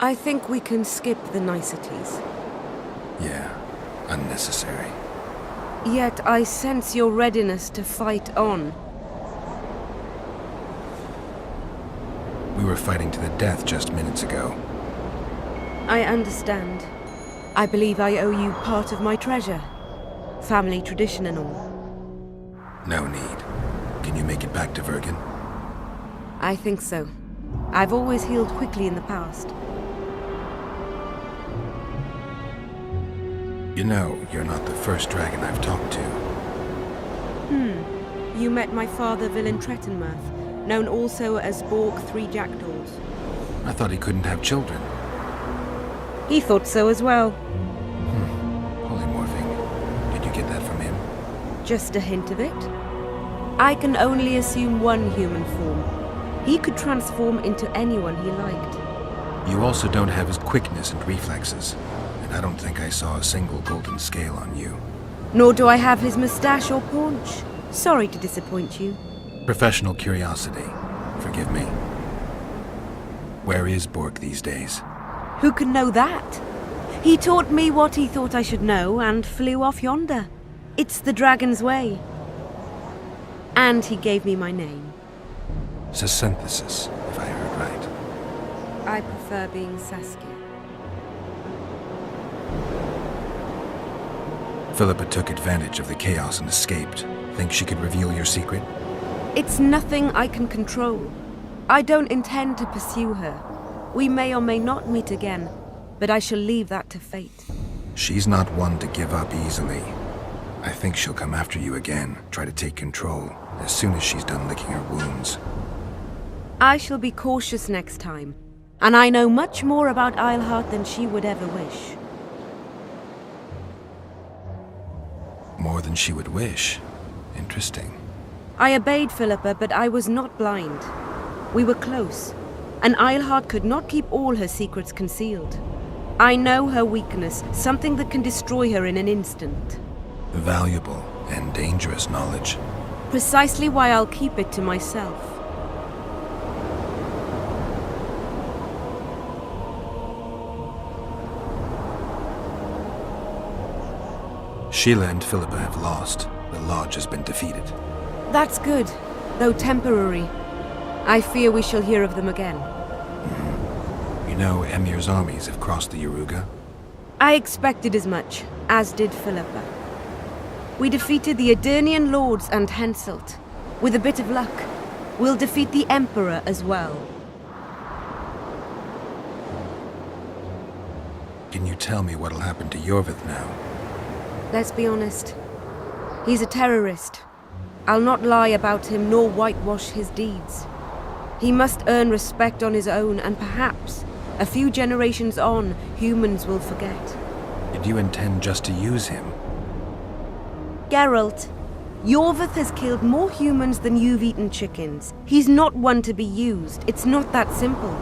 I think we can skip the niceties. Yeah, unnecessary. Yet I sense your readiness to fight on. We were fighting to the death just minutes ago. I understand. I believe I owe you part of my treasure. Family tradition and all. No need. Can you make it back to Vergen? I think so. I've always healed quickly in the past. You know, you're not the first dragon I've talked to. You met my father, Villain Trettenmirth, known also as Borg Three Jackdaws. I thought he couldn't have children. He thought so as well. Polymorphing. Did you get that from him? Just a hint of it. I can only assume one human form. He could transform into anyone he liked. You also don't have his quickness and reflexes. And I don't think I saw a single golden scale on you. Nor do I have his mustache or paunch. Sorry to disappoint you. Professional curiosity. Forgive me. Where is Borg these days? Who can know that? He taught me what he thought I should know and flew off yonder. It's the dragon's way. And he gave me my name. Synthesis, if I heard right. I prefer being Saskia. Philippa took advantage of the chaos and escaped. Think she could reveal your secret? It's nothing I can control. I don't intend to pursue her. We may or may not meet again, but I shall leave that to fate. She's not one to give up easily. I think she'll come after you again, try to take control, as soon as she's done licking her wounds. I shall be cautious next time, and I know much more about Eilhart than she would ever wish. More than she would wish. Interesting. I obeyed Philippa, but I was not blind. We were close, and Eilhart could not keep all her secrets concealed. I know her weakness, something that can destroy her in an instant. Valuable and dangerous knowledge. Precisely why I'll keep it to myself. Sheila and Philippa have lost. The Lodge has been defeated. That's good, though temporary. I fear we shall hear of them again. You know, Emir's armies have crossed the Yaruga. I expected as much, as did Philippa. We defeated the Edirnian lords and Henselt. With a bit of luck, we'll defeat the Emperor as well. Can you tell me what'll happen to Yorvith now? Let's be honest. He's a terrorist. I'll not lie about him nor whitewash his deeds. He must earn respect on his own, and perhaps, a few generations on, humans will forget. Did you intend just to use him? Geralt, Yorvith has killed more humans than you've eaten chickens. He's not one to be used. It's not that simple.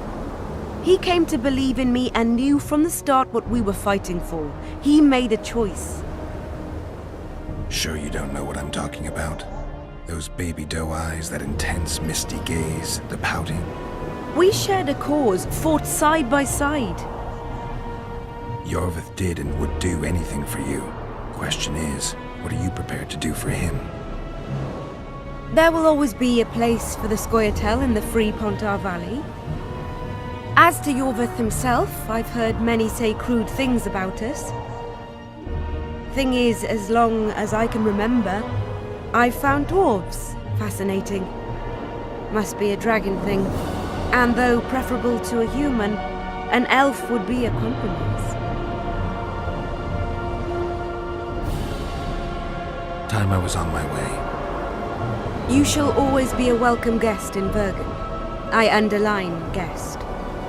He came to believe in me and knew from the start what we were fighting for. He made a choice. Sure you don't know what I'm talking about? Those baby doe eyes, that intense misty gaze, the pouting. We shared a cause, fought side by side. Yorvith did and would do anything for you. Question is, what are you prepared to do for him? There will always be a place for the Scoia'tael in the free Pontar Valley. As to Yorvith himself, I've heard many say crude things about us. Thing is, as long as I can remember, I've found dwarves fascinating. Must be a dragon thing. And though preferable to a human, an elf would be a compromise. Time I was on my way. You shall always be a welcome guest in Vergen. I underline guest.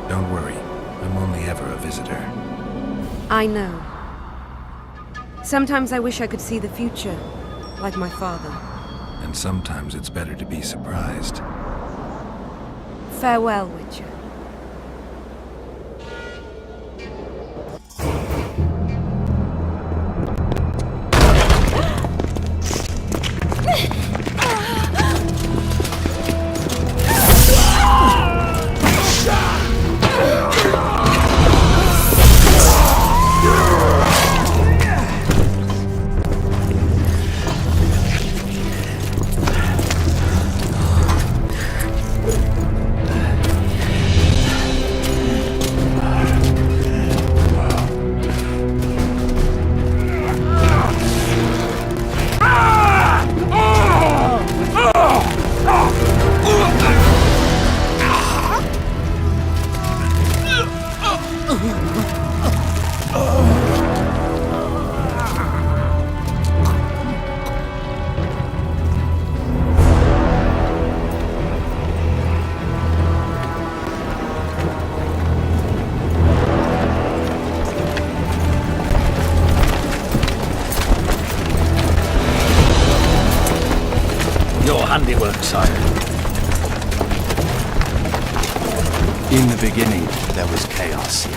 Don't worry, I'm only ever a visitor. I know. Sometimes I wish I could see the future, like my father. And sometimes it's better to be surprised. Farewell, Witcher. handiwork, sire. In the beginning, there was chaos.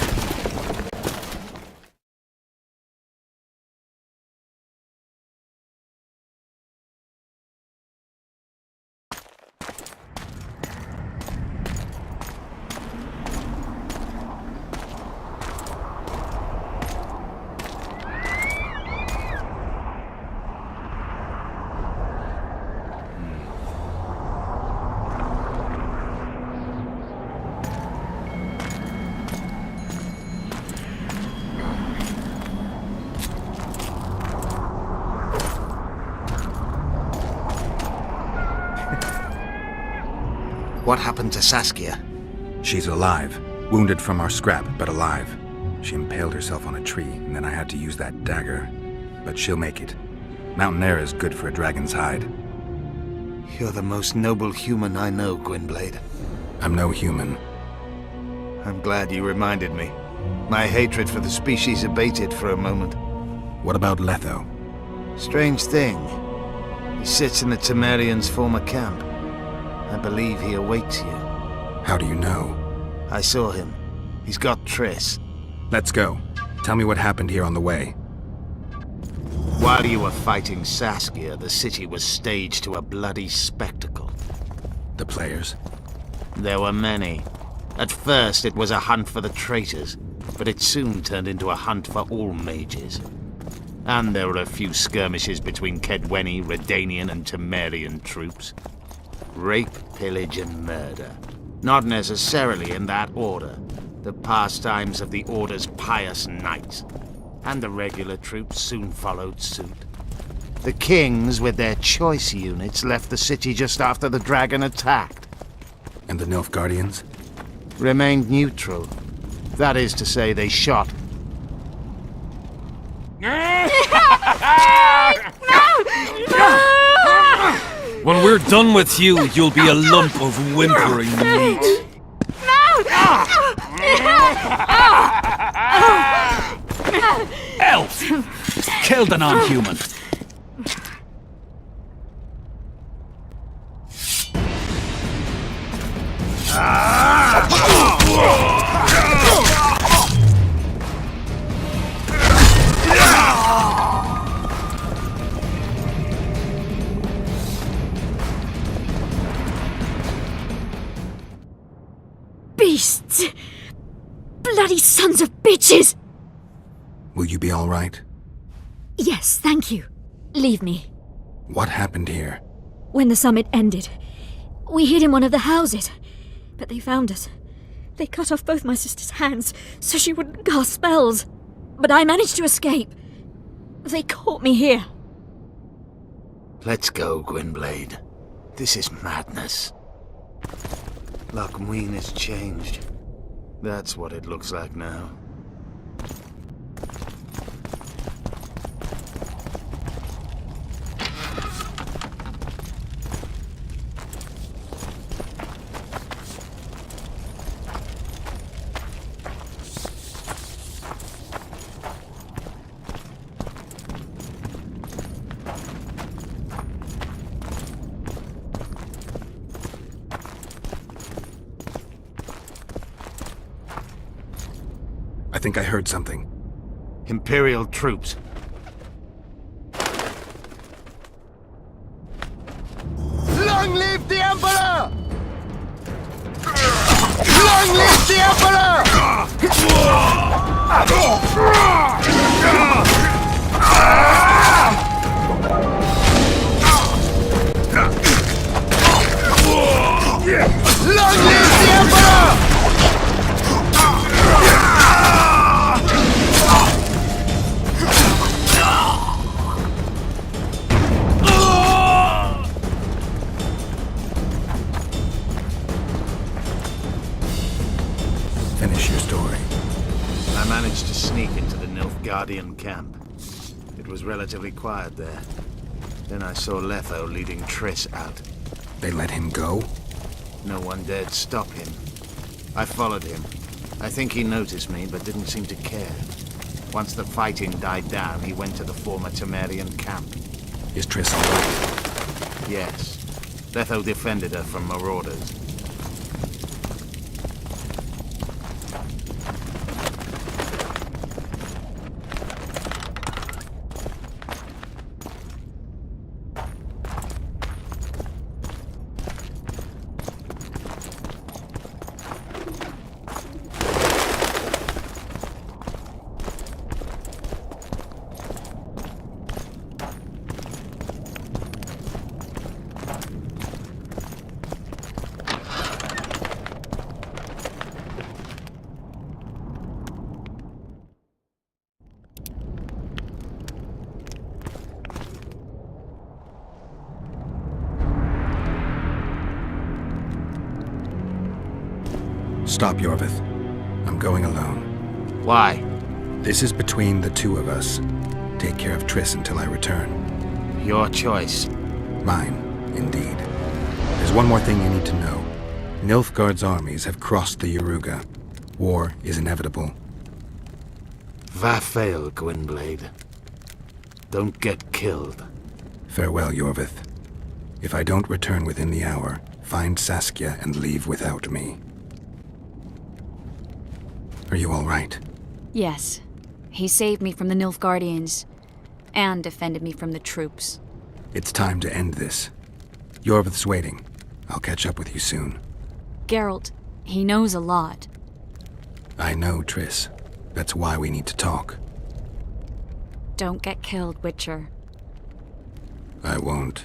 What happened to Saskia? She's alive. Wounded from our scrap, but alive. She impaled herself on a tree, and then I had to use that dagger. But she'll make it. Mountain air is good for a dragon's hide. You're the most noble human I know, Gwynblade. I'm no human. I'm glad you reminded me. My hatred for the species abated for a moment. What about Letho? Strange thing. He sits in the Temerians' former camp. I believe he awaits you. How do you know? I saw him. He's got Triss. Let's go. Tell me what happened here on the way. While you were fighting Saskia, the city was staged to a bloody spectacle. The players? There were many. At first, it was a hunt for the traitors, but it soon turned into a hunt for all mages. And there were a few skirmishes between Kedweni, Redanian, and Temerian troops. Rape, pillage, and murder. Not necessarily in that order. The pastimes of the Order's pious knights. And the regular troops soon followed suit. The kings, with their choice units, left the city just after the dragon attacked. And the Nilfgaardians? Remained neutral. That is to say, they shot. When we're done with you, you'll be a lump of whimpering meat. Elf! Kill the non-human. Beasts! Bloody sons of bitches! Will you be all right? Yes, thank you. Leave me. What happened here? When the summit ended, we hid in one of the houses. But they found us. They cut off both my sister's hands so she wouldn't cast spells. But I managed to escape. They caught me here. Let's go, Gwynblade. This is madness. Lochmuin has changed. That's what it looks like now. I think I heard something. Imperial troops. Long live the Emperor! Long live the Emperor! Long live the Emperor! Finish your story. I managed to sneak into the Nilfgaardian camp. It was relatively quiet there. Then I saw Letho leading Triss out. They let him go? No one dared stop him. I followed him. I think he noticed me, but didn't seem to care. Once the fighting died down, he went to the former Temerian camp. Is Triss all right? Yes. Letho defended her from marauders. Stop, Yorvith. I'm going alone. Why? This is between the two of us. Take care of Triss until I return. Your choice. Mine, indeed. There's one more thing you need to know. Nilfgaard's armies have crossed the Yaruga. War is inevitable. Vafail, Gwynblade. Don't get killed. Farewell, Yorvith. If I don't return within the hour, find Saskia and leave without me. Are you all right? Yes. He saved me from the Nilfgaardians, and defended me from the troops. It's time to end this. Yorvith's waiting. I'll catch up with you soon. Geralt, he knows a lot. I know, Triss. That's why we need to talk. Don't get killed, Witcher. I won't.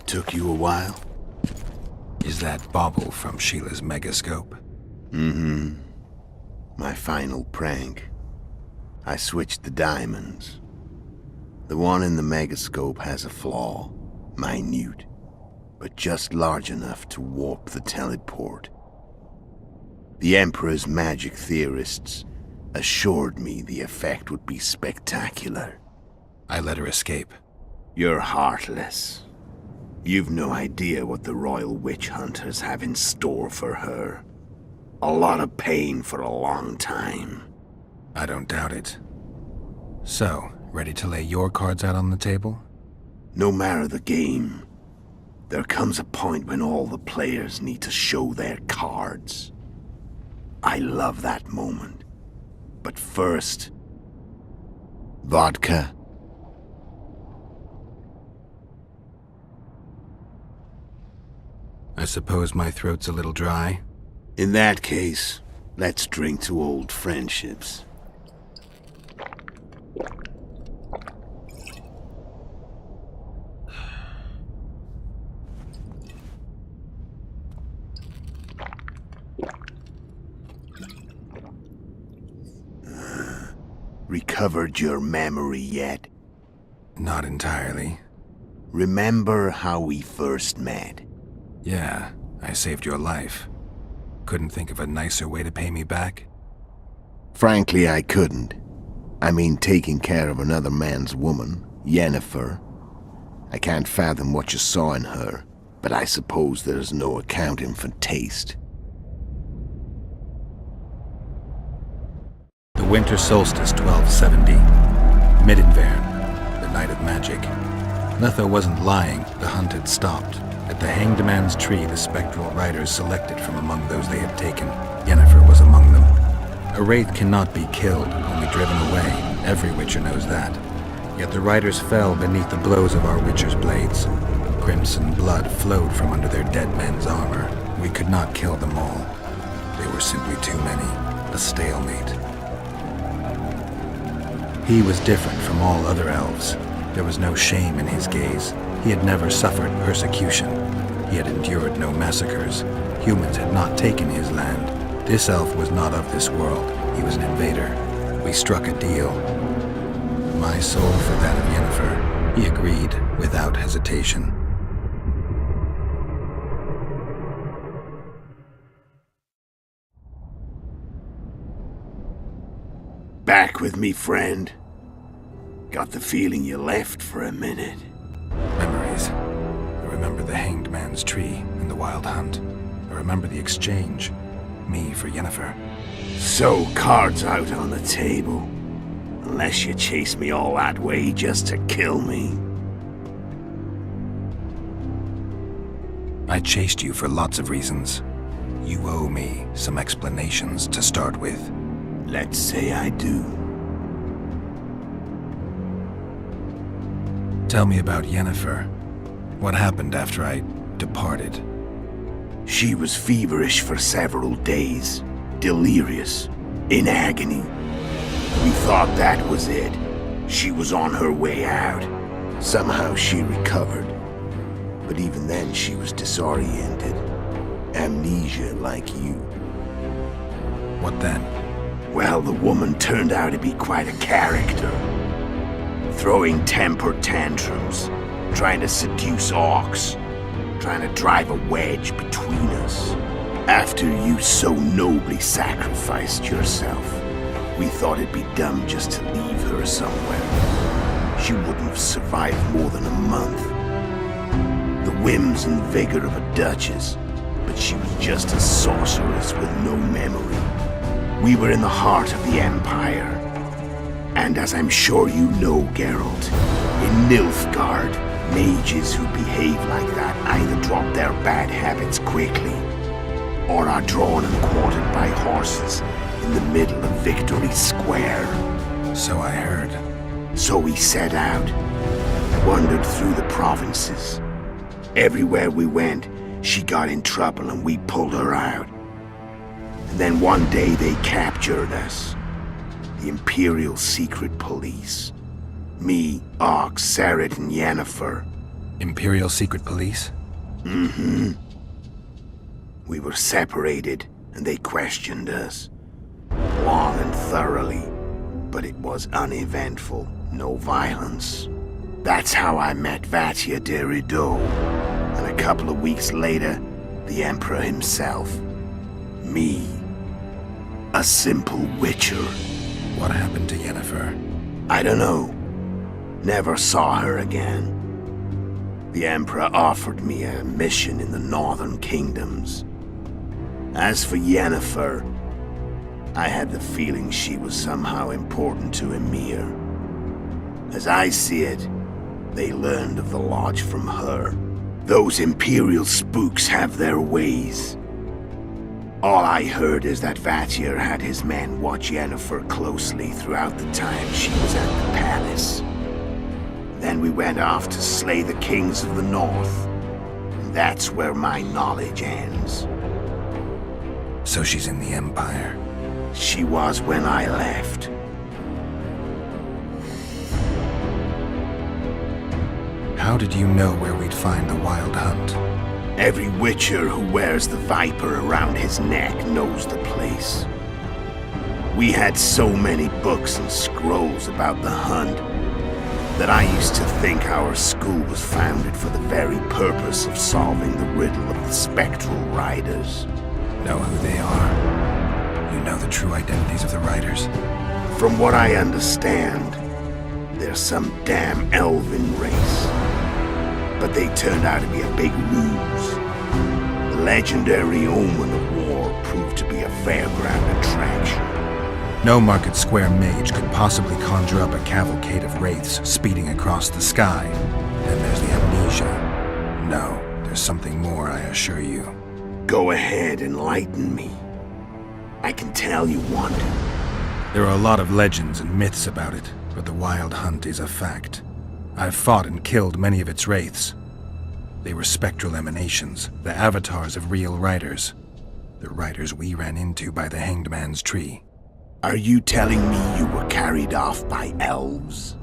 Took you a while? Is that bauble from Sheila's megascope? Mm-hmm. My final prank. I switched the diamonds. The one in the megascope has a flaw. Minute. But just large enough to warp the teleport. The Emperor's magic theorists assured me the effect would be spectacular. I let her escape. You're heartless. You've no idea what the Royal Witch Hunters have in store for her. A lot of pain for a long time. I don't doubt it. So, ready to lay your cards out on the table? No matter the game, there comes a point when all the players need to show their cards. I love that moment. But first... vodka. I suppose my throat's a little dry. In that case, let's drink to old friendships. Recovered your memory yet? Not entirely. Remember how we first met? Yeah, I saved your life. Couldn't think of a nicer way to pay me back? Frankly, I couldn't. I mean, taking care of another man's woman, Yennefer. I can't fathom what you saw in her, but I suppose there's no accounting for taste. The winter solstice 1270. Midinvern, the night of magic. Letho wasn't lying, the hunt had stopped. At the Hanged Man's Tree, the spectral riders selected from among those they had taken. Yennefer was among them. A wraith cannot be killed, only driven away. Every Witcher knows that. Yet the riders fell beneath the blows of our Witcher's blades. Crimson blood flowed from under their dead men's armor. We could not kill them all. They were simply too many. A stalemate. He was different from all other elves. There was no shame in his gaze. He had never suffered persecution. He had endured no massacres. Humans had not taken his land. This elf was not of this world. He was an invader. We struck a deal. My soul for that of Yennefer, He agreed without hesitation. Back with me, friend. Got the feeling you left for a minute. Memories. I remember the Hanged Man's Tree and the Wild Hunt. I remember the exchange. Me for Yennefer. So, cards out on the table. Unless you chase me all that way just to kill me. I chased you for lots of reasons. You owe me some explanations to start with. Let's say I do. Tell me about Yennefer. What happened after I departed? She was feverish for several days. Delirious. In agony. We thought that was it. She was on her way out. Somehow she recovered. But even then she was disoriented. Amnesia like you. What then? Well, the woman turned out to be quite a character. Throwing temper tantrums, trying to seduce orcs, trying to drive a wedge between us. After you so nobly sacrificed yourself, we thought it'd be dumb just to leave her somewhere. She wouldn't have survived more than a month. The whims and vigor of a duchess, but she was just a sorceress with no memory. We were in the heart of the Empire. And as I'm sure you know, Geralt, in Nilfgaard, mages who behave like that either drop their bad habits quickly, or are drawn and quartered by horses in the middle of Victory Square. So I heard. So we set out, wandered through the provinces. Everywhere we went, she got in trouble and we pulled her out. And then one day they captured us. The Imperial Secret Police. Me, Ox, Serret, and Yennefer. Imperial Secret Police? Mm-hmm. We were separated, and they questioned us. Long and thoroughly, but it was uneventful, no violence. That's how I met Vatia de Rideau, and a couple of weeks later, the Emperor himself. Me. A simple witcher. What happened to Yennefer? I don't know. Never saw her again. The Emperor offered me a mission in the northern kingdoms. As for Yennefer, I had the feeling she was somehow important to Emir. As I see it, they learned of the Lodge from her. Those Imperial spooks have their ways. All I heard is that Vatir had his men watch Yennefer closely throughout the time she was at the palace. Then we went off to slay the kings of the north. That's where my knowledge ends. So she's in the Empire. She was when I left. How did you know where we'd find the Wild Hunt? Every witcher who wears the viper around his neck knows the place. We had so many books and scrolls about the hunt that I used to think our school was founded for the very purpose of solving the riddle of the spectral riders. Know who they are? You know the true identities of the riders? From what I understand, they're some damn elven race. But they turned out to be a big ruse. The legendary omen of war proved to be a fairground attraction. No Market Square mage could possibly conjure up a cavalcade of wraiths speeding across the sky. Then there's the amnesia. No, there's something more, I assure you. Go ahead, enlighten me. I can tell you want to. There are a lot of legends and myths about it, but the Wild Hunt is a fact. I've fought and killed many of its wraiths. They were spectral emanations, the avatars of real riders. The riders we ran into by the Hanged Man's Tree. Are you telling me you were carried off by elves?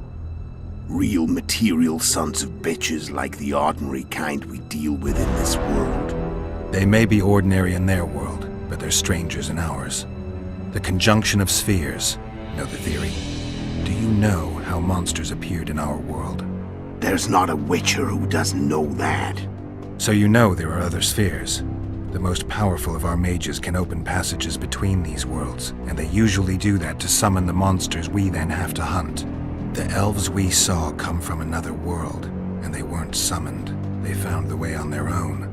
Real material sons of bitches like the ordinary kind we deal with in this world? They may be ordinary in their world, but they're strangers in ours. The conjunction of spheres. Know the theory? Do you know how monsters appeared in our world? There's not a Witcher who doesn't know that. So you know there are other spheres. The most powerful of our mages can open passages between these worlds, and they usually do that to summon the monsters we then have to hunt. The elves we saw come from another world, and they weren't summoned. They found the way on their own.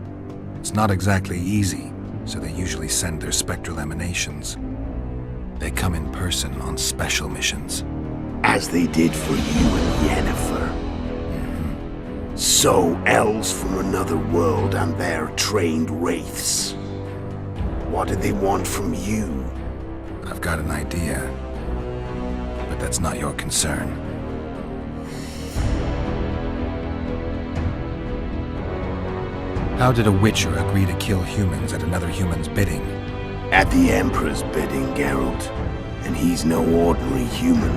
It's not exactly easy, so they usually send their spectral emanations. They come in person on special missions. As they did for you and Yennefer. So, elves from another world and their trained wraiths. What do they want from you? I've got an idea, but that's not your concern. How did a Witcher agree to kill humans at another human's bidding? At the Emperor's bidding, Geralt. And he's no ordinary human.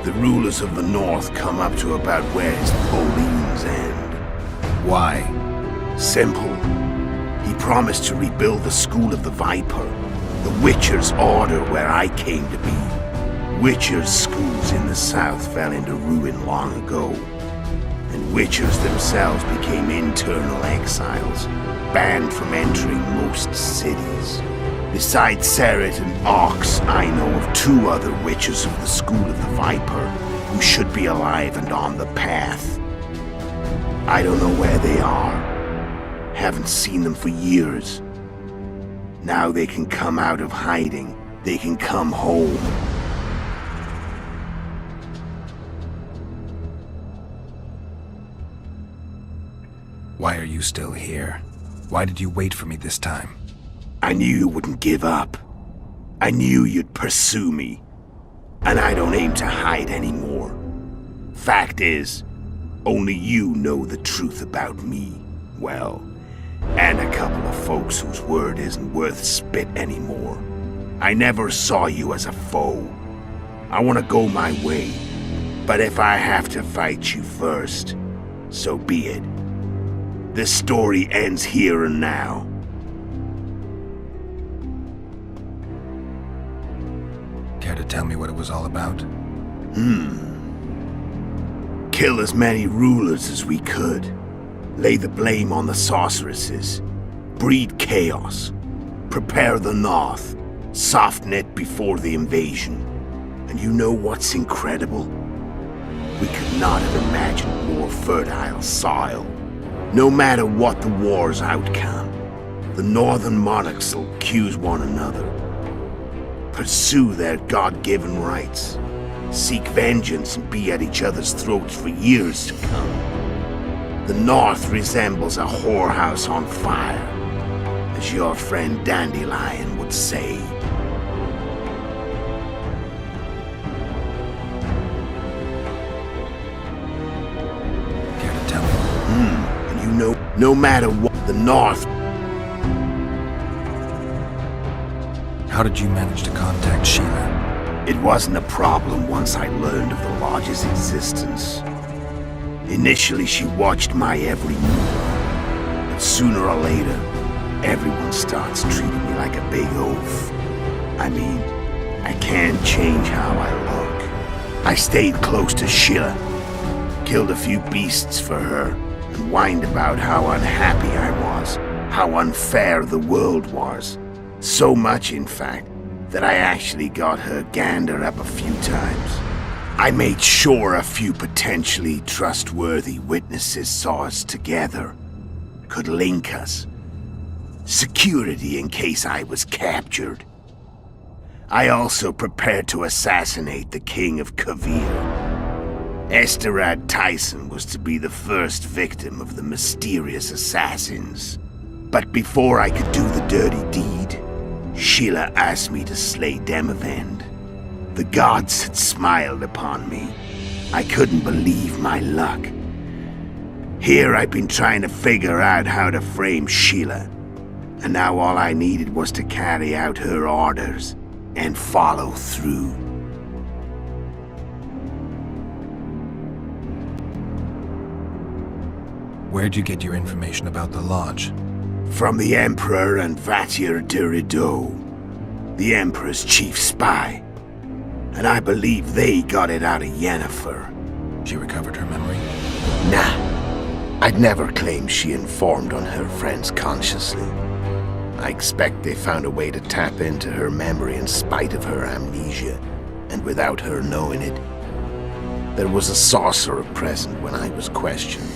The rulers of the North come up to about where's Pauline's end. Why? Simple. He promised to rebuild the School of the Viper, the Witcher's order where I came to be. Witcher's schools in the South fell into ruin long ago, and Witchers themselves became internal exiles, banned from entering most cities. Besides Seret and Ox, I know of 2 other Witches of the School of the Viper who should be alive and on the path. I don't know where they are. Haven't seen them for years. Now they can come out of hiding. They can come home. Why are you still here? Why did you wait for me this time? I knew you wouldn't give up. I knew you'd pursue me. And I don't aim to hide anymore. Fact is, only you know the truth about me. Well, and a couple of folks whose word isn't worth spit anymore. I never saw you as a foe. I want to go my way. But if I have to fight you first, so be it. This story ends here and now. Care to tell me what it was all about? Kill as many rulers as we could. Lay the blame on the sorceresses. Breed chaos. Prepare the North. Soften it before the invasion. And you know what's incredible? We could not have imagined more fertile soil. No matter what the war's outcome, the northern monarchs will accuse one another. Pursue their God-given rights. Seek vengeance and be at each other's throats for years to come. The North resembles a whorehouse on fire, as your friend Dandelion would say. Care to tell me? And you know, no matter what, the North... How did you manage to contact Sheila? It wasn't a problem once I learned of the Lodge's existence. Initially, she watched my every move. But sooner or later, everyone starts treating me like a big oaf. I mean, I can't change how I look. I stayed close to Sheila, killed a few beasts for her, and whined about how unhappy I was, how unfair the world was. So much, in fact, that I actually got her gander up a few times. I made sure a few potentially trustworthy witnesses saw us together, could link us. Security in case I was captured. I also prepared to assassinate the King of Kavir. Esterad Tyson was to be the first victim of the mysterious assassins. But before I could do the dirty deed, Sheila asked me to slay Demavend. The gods had smiled upon me. I couldn't believe my luck. Here I've been trying to figure out how to frame Sheila, and now all I needed was to carry out her orders and follow through. Where'd you get your information about the Lodge? From the Emperor and Vatir de Rideau, the Emperor's chief spy. And I believe they got it out of Yennefer. She recovered her memory? Nah, I'd never claim she informed on her friends consciously. I expect they found a way to tap into her memory in spite of her amnesia, and without her knowing it. There was a sorcerer present when I was questioned.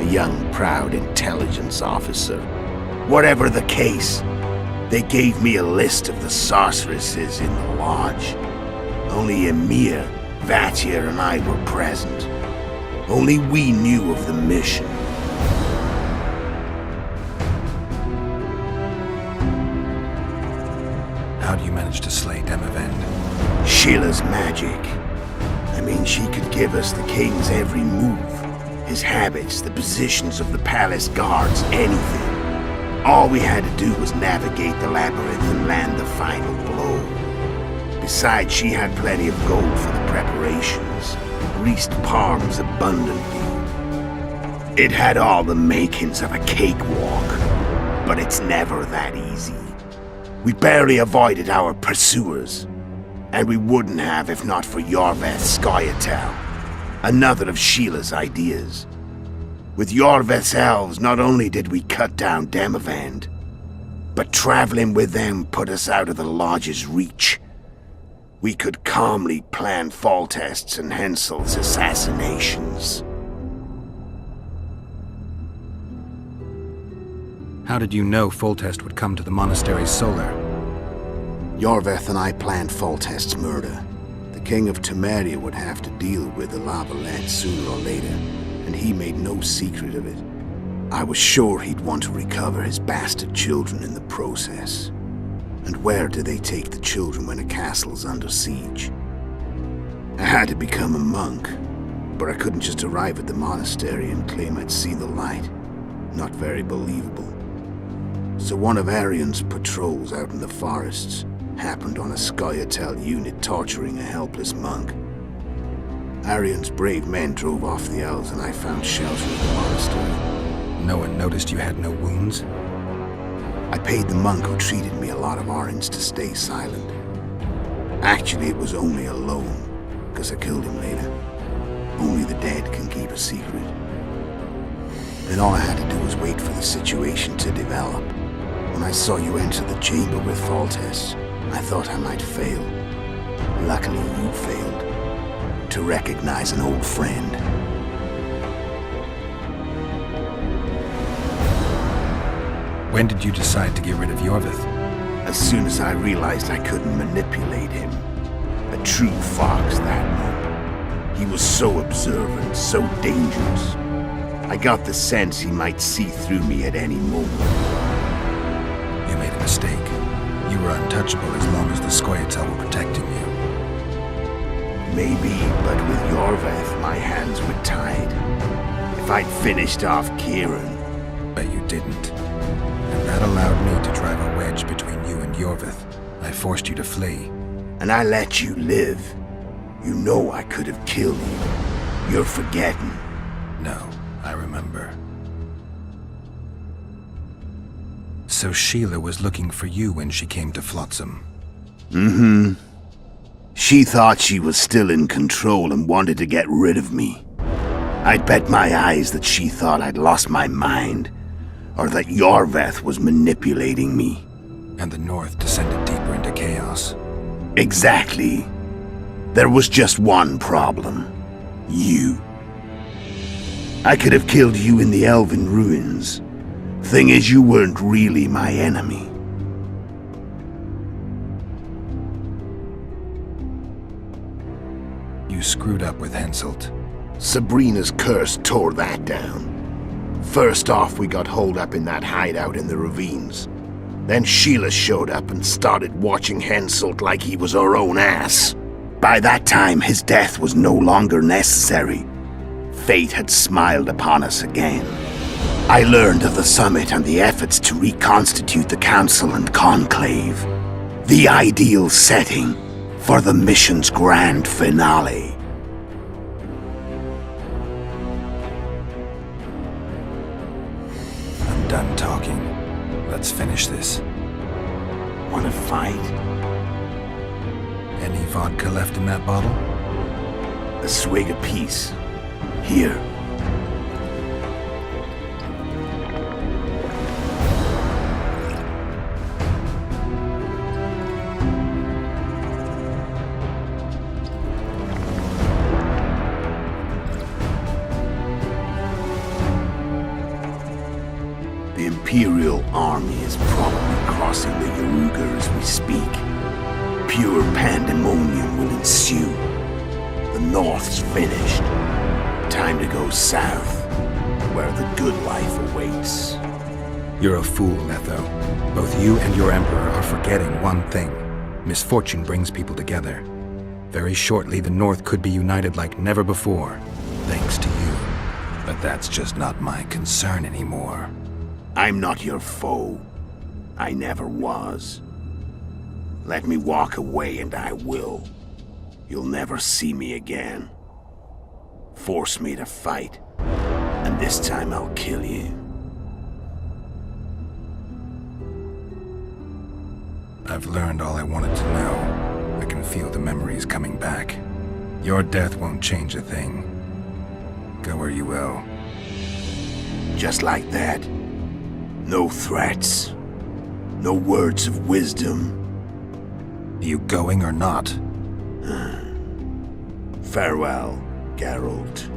A young, proud intelligence officer. Whatever the case, they gave me a list of the sorceresses in the lodge. Only Emir, Vatir, and I were present. Only we knew of the mission. How do you manage to slay Demavend? Sheila's magic. I mean, she could give us the king's every move. His habits, the positions of the palace guards, anything. All we had to do was navigate the labyrinth and land the final blow. Besides, she had plenty of gold for the preparations. Greased palms abundantly. It had all the makings of a cakewalk, but it's never that easy. We barely avoided our pursuers, and we wouldn't have if not for Yorveth's Scoia'tael, another of Sheila's ideas. With Yorveth's elves, not only did we cut down Demavend, but traveling with them put us out of the Lodge's reach. We could calmly plan Foltest's and Hensel's assassinations. How did you know Foltest would come to the monastery's solar? Yorveth and I planned Foltest's murder. The king of Temeria would have to deal with the Lavalette sooner or later, and he made no secret of it. I was sure he'd want to recover his bastard children in the process. And where do they take the children when a castle's under siege? I had to become a monk, but I couldn't just arrive at the monastery and claim I'd seen the light. Not very believable. So one of Arion's patrols out in the forests happened on a Scoia'tael unit torturing a helpless monk. Arion's brave men drove off the elves and I found shelter in the monastery. No one noticed you had no wounds? I paid the monk who treated me a lot of orange to stay silent. Actually, it was only a loan, because I killed him later. Only the dead can keep a secret. And all I had to do was wait for the situation to develop. When I saw you enter the chamber with Foltest, I thought I might fail. Luckily, you failed. To recognize an old friend. When did you decide to get rid of Yorveth? As soon as I realized I couldn't manipulate him. A true fox, that monk. He was so observant, so dangerous. I got the sense he might see through me at any moment. You made a mistake. You were untouchable as long as the Scoia'tael were protecting you. Maybe, but with Yorveth, my hands were tied. If I'd finished off Kieran... But you didn't. And that allowed me to drive a wedge between you and Yorveth. I forced you to flee. And I let you live. You know I could have killed you. You're forgetting. No, I remember. So Sheila was looking for you when she came to Flotsam. Mm-hmm. She thought she was still in control and wanted to get rid of me. I'd bet my eyes that she thought I'd lost my mind, or that Yorveth was manipulating me. And the North descended deeper into chaos. Exactly. There was just one problem. You. I could have killed you in the Elven ruins. Thing is, you weren't really my enemy. You screwed up with Henselt. Sabrina's curse tore that down. First off, we got holed up in that hideout in the ravines. Then Sheila showed up and started watching Henselt like he was her own ass. By that time, his death was no longer necessary. Fate had smiled upon us again. I learned of the summit and the efforts to reconstitute the council and conclave. The ideal setting for the mission's grand finale. I'm done talking. Let's finish this. Wanna fight? Any vodka left in that bottle? A swig apiece. Here. The Imperial army is probably crossing the Yaruga as we speak. Pure pandemonium will ensue. The North's finished. Time to go south, where the good life awaits. You're a fool, Letho. Both you and your Emperor are forgetting one thing. Misfortune brings people together. Very shortly, the North could be united like never before, thanks to you. But that's just not my concern anymore. I'm not your foe. I never was. Let me walk away and I will. You'll never see me again. Force me to fight, and this time I'll kill you. I've learned all I wanted to know. I can feel the memories coming back. Your death won't change a thing. Go where you will. Just like that. No threats. No words of wisdom. Are you going or not? Farewell, Geralt.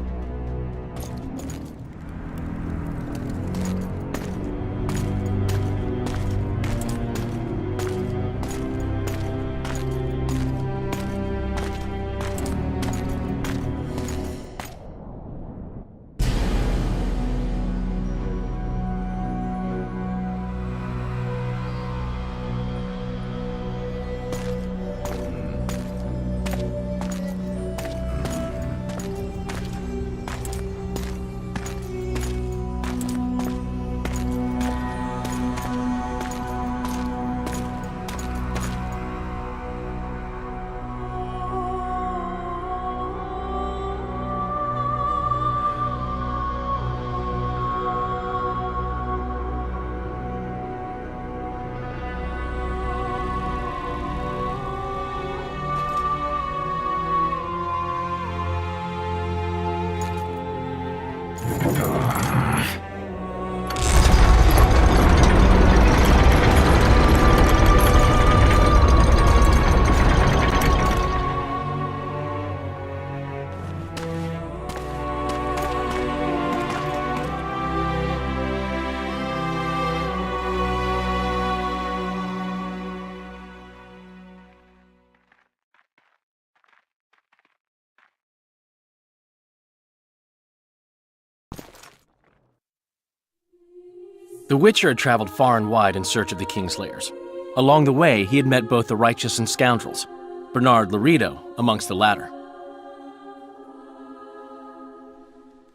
The Witcher had traveled far and wide in search of the Kingslayers. Along the way, he had met both the righteous and scoundrels, Bernard Laredo amongst the latter.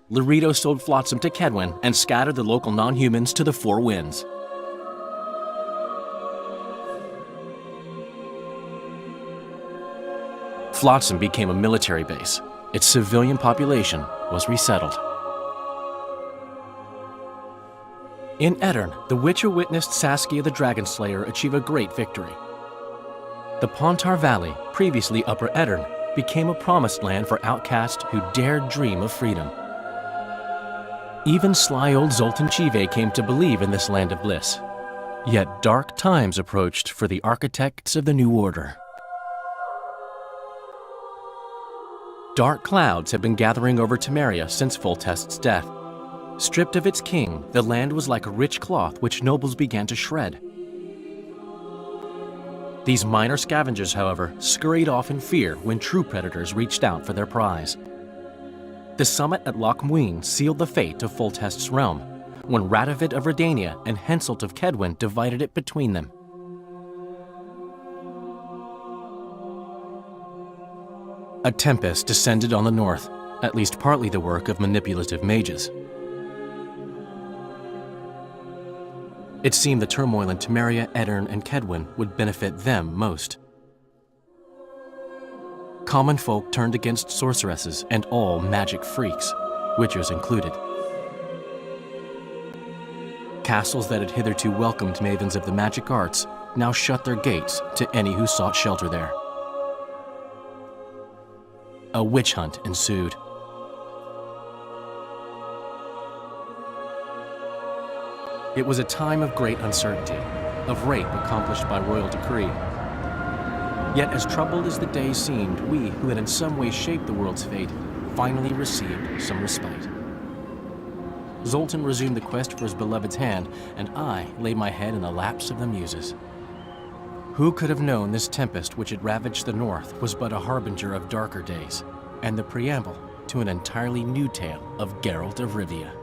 Laredo sold Flotsam to Kedwin and scattered the local non-humans to the four winds. Flotsam became a military base. Its civilian population was resettled. In Edirn, the Witcher witnessed Saskia the Dragonslayer achieve a great victory. The Pontar Valley, previously Upper Edirn, became a promised land for outcasts who dared dream of freedom. Even sly old Zoltan Chive came to believe in this land of bliss. Yet dark times approached for the architects of the New Order. Dark clouds have been gathering over Temeria since Foltest's death. Stripped of its king, the land was like a rich cloth which nobles began to shred. These minor scavengers, however, scurried off in fear when true predators reached out for their prize. The summit at Loch Muin sealed the fate of Foltest's realm, when Radovid of Redania and Henselt of Kedwin divided it between them. A tempest descended on the north, at least partly the work of manipulative mages. It seemed the turmoil in Temeria, Edirn, and Kedwin would benefit them most. Common folk turned against sorceresses and all magic freaks, witchers included. Castles that had hitherto welcomed mavens of the magic arts now shut their gates to any who sought shelter there. A witch hunt ensued. It was a time of great uncertainty, of rape accomplished by royal decree. Yet as troubled as the days seemed, we, who had in some way shaped the world's fate, finally received some respite. Zoltan resumed the quest for his beloved's hand, and I laid my head in the laps of the muses. Who could have known this tempest which had ravaged the north was but a harbinger of darker days, and the preamble to an entirely new tale of Geralt of Rivia.